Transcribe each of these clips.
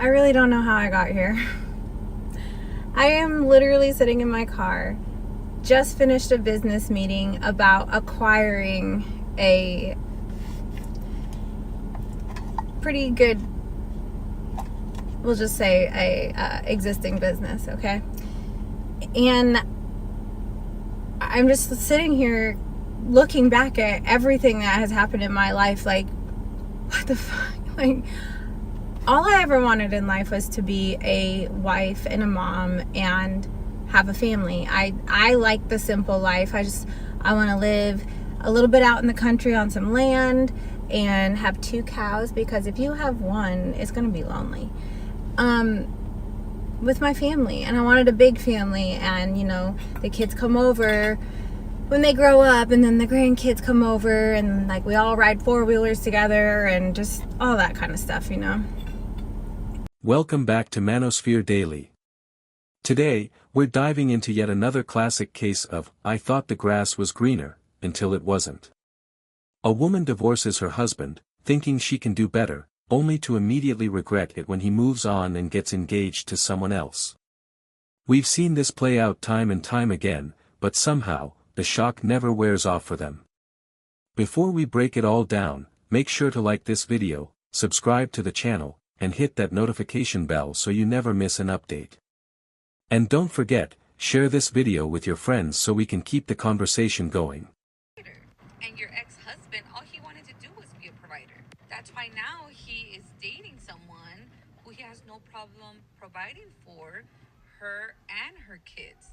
I really don't know how I got here. I am literally sitting in my car, just finished a business meeting about acquiring a pretty good, we'll just say a existing business, okay? And I'm just sitting here looking back at everything that has happened in my life, like, what the fuck? Like, all I ever wanted in life was to be a wife and a mom and have a family. I like the simple life. I want to live a little bit out in the country on some land and have 2 cows, because if you have one, it's going to be lonely. With my family, and I wanted a big family, and the kids come over when they grow up, and then the grandkids come over, and like we all ride 4-wheelers together and just all that kind of stuff. Welcome back to Manosphere Daily. Today, we're diving into yet another classic case of "I thought the grass was greener, until it wasn't." A woman divorces her husband, thinking she can do better, only to immediately regret it when he moves on and gets engaged to someone else. We've seen this play out time and time again, but somehow, the shock never wears off for them. Before we break it all down, make sure to like this video, subscribe to the channel, and hit that notification bell so you never miss an update. And don't forget, share this video with your friends so we can keep the conversation going. And your ex-husband, all he wanted to do was be a provider. That's why now he is dating someone who he has no problem providing for her and her kids.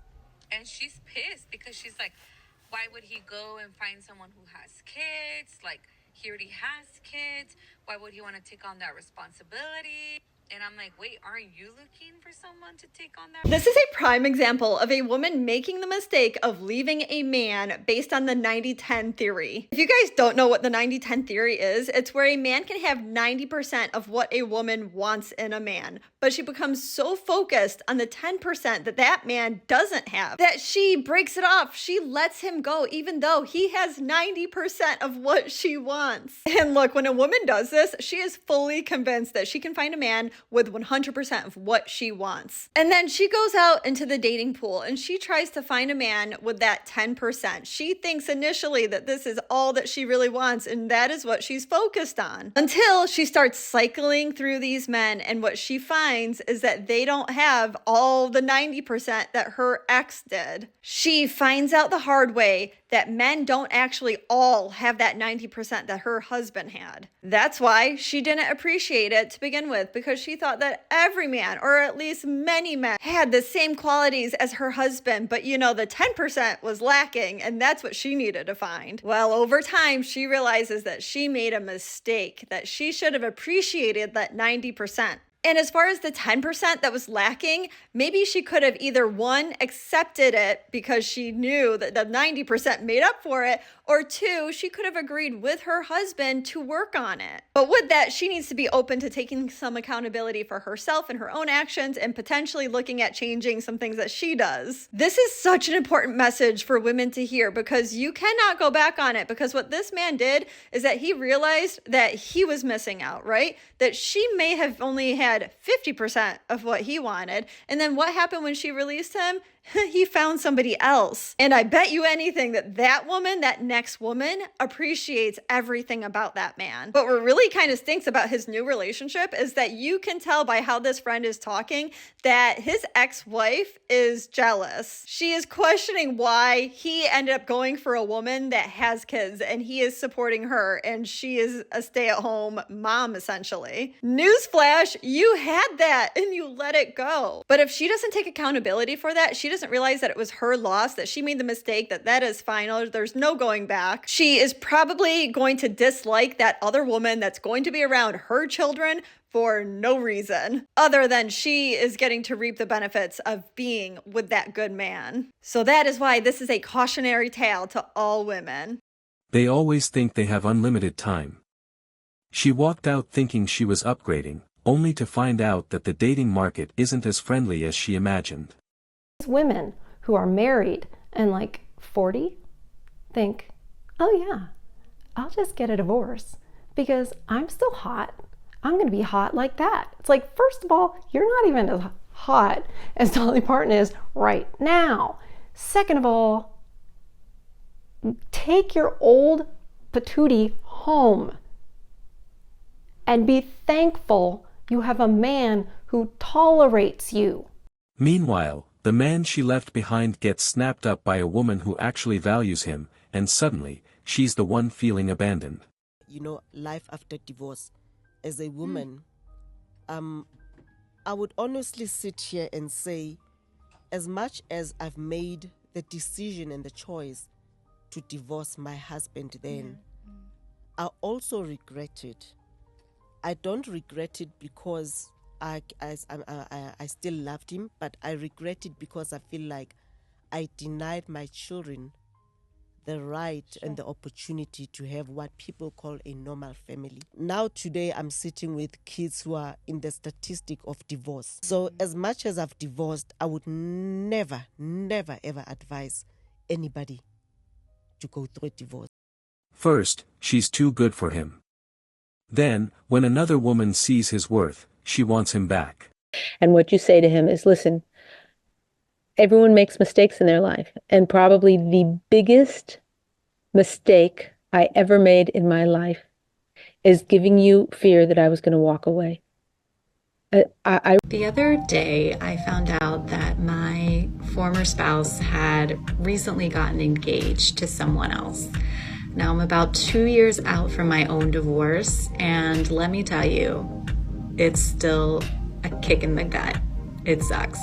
And she's pissed because she's like, why would he go and find someone who has kids? Like, he already has kids. Why would he want to take on that responsibility? And I'm like, wait, aren't you looking for someone to take on that? This is a prime example of a woman making the mistake of leaving a man based on the 90-10 theory. If you guys don't know what the 90-10 theory is, it's where a man can have 90% of what a woman wants in a man, but she becomes so focused on the 10% that that man doesn't have that she breaks it off. She lets him go even though he has 90% of what she wants. And look, when a woman does this, she is fully convinced that she can find a man with 100% of what she wants. And then she goes out into the dating pool and she tries to find a man with that 10%. She thinks initially that this is all that she really wants, and that is what she's focused on. Until she starts cycling through these men, and what she finds is that they don't have all the 90% that her ex did. She finds out the hard way that men don't actually all have that 90% that her husband had. That's why she didn't appreciate it to begin with, because she thought that every man, or at least many men, had the same qualities as her husband, but the 10% was lacking, and that's what she needed to find. Well, over time, she realizes that she made a mistake, that she should have appreciated that 90%. And as far as the 10% that was lacking, maybe she could have either, one, accepted it because she knew that the 90% made up for it, or two, she could have agreed with her husband to work on it. But with that, she needs to be open to taking some accountability for herself and her own actions, and potentially looking at changing some things that she does. This is such an important message for women to hear, because you cannot go back on it, because what this man did is that he realized that he was missing out, right? That she may have only had 50% of what he wanted. And then what happened when she released him? He found somebody else. And I bet you anything that that woman, that next woman, appreciates everything about that man. But what really kind of stinks about his new relationship is that you can tell by how this friend is talking that his ex-wife is jealous. She is questioning why he ended up going for a woman that has kids, and he is supporting her, and she is a stay-at-home mom, essentially. Newsflash, you had that and you let it go. But if she doesn't take accountability for that, she doesn't realize that it was her loss, that she made the mistake, that is final, there's no going back. She is probably going to dislike that other woman that's going to be around her children for no reason other than she is getting to reap the benefits of being with that good man. So that is why this is a cautionary tale to all women. They always think they have unlimited time. She walked out thinking she was upgrading, only to find out that the dating market isn't as friendly as she imagined. Women who are married and like 40 think, oh yeah, I'll just get a divorce because I'm still hot, I'm going to be hot like that. It's like, first of all, you're not even as hot as Dolly Parton is right now. Second of all, take your old patootie home and be thankful you have a man who tolerates you. Meanwhile, the man she left behind gets snapped up by a woman who actually values him, and suddenly, she's the one feeling abandoned. You know, life after divorce. As a woman, I would honestly sit here and say, as much as I've made the decision and the choice to divorce my husband then, I also regret it. I don't regret it because I still loved him, but I regret it because I feel like I denied my children the right and the opportunity to have what people call a normal family. Now today I'm sitting with kids who are in the statistic of divorce. So as much as I've divorced, I would never ever advise anybody to go through a divorce. First, she's too good for him. Then, when another woman sees his worth, she wants him back. And what you say to him is, listen, everyone makes mistakes in their life. And probably the biggest mistake I ever made in my life is giving you fear that I was going to walk away. The other day, I found out that my former spouse had recently gotten engaged to someone else. Now I'm about 2 years out from my own divorce, and let me tell you, it's still a kick in the gut. It sucks.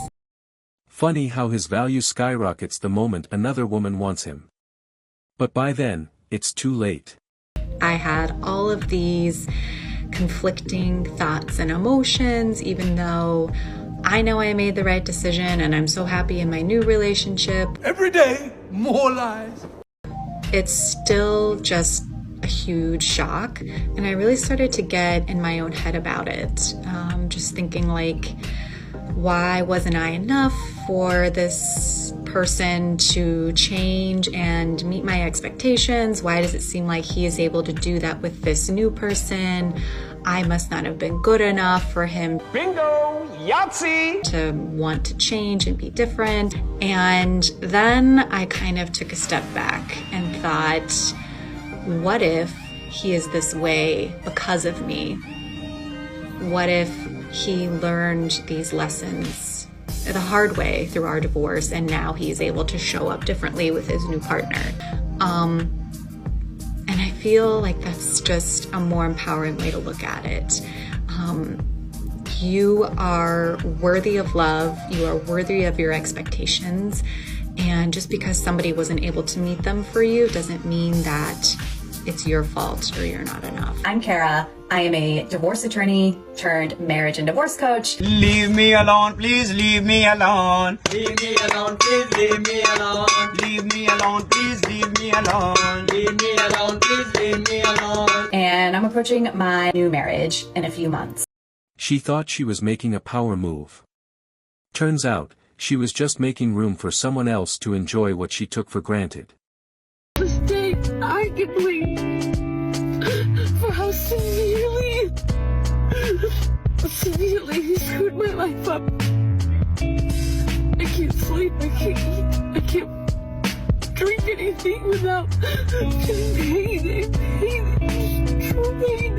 Funny how his value skyrockets the moment another woman wants him. But by then, it's too late. I had all of these conflicting thoughts and emotions, even though I know I made the right decision and I'm so happy in my new relationship. Every day, more lies. It's still just a huge shock, and I really started to get in my own head about it. Just thinking like, why wasn't I enough for this person to change and meet my expectations? Why does it seem like he is able to do that with this new person? I must not have been good enough for him. Bingo! Yahtzee! To want to change and be different. And then I kind of took a step back and thought, what if he is this way because of me? What if he learned these lessons the hard way through our divorce, and now he's able to show up differently with his new partner? And I feel like that's just a more empowering way to look at it. You are worthy of love. You are worthy of your expectations. And just because somebody wasn't able to meet them for you doesn't mean that it's your fault or you're not enough. I'm Kara. I am a divorce attorney turned marriage and divorce coach. Leave me alone, please leave me alone. Leave me alone, please leave me alone. Leave me alone, please leave me alone. Leave me alone, please leave me alone. And I'm approaching my new marriage in a few months. She thought she was making a power move. Turns out, she was just making room for someone else to enjoy what she took for granted. Mistake I can blame for how severely he screwed my life up. I can't sleep, I can't eat, I can't drink anything without feeling pain, true pain.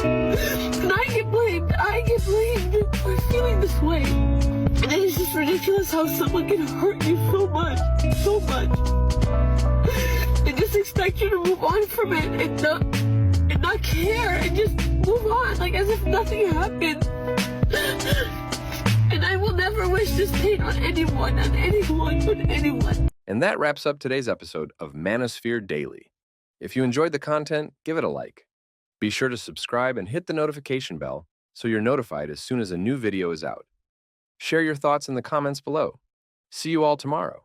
And I get blamed for feeling this way. And it's just ridiculous how someone can hurt you so much. And just expect you to move on from it and not care and just move on like as if nothing happened. And I will never wish this pain on anyone. And that wraps up today's episode of Manosphere Daily. If you enjoyed the content, give it a like. Be sure to subscribe and hit the notification bell so you're notified as soon as a new video is out. Share your thoughts in the comments below. See you all tomorrow.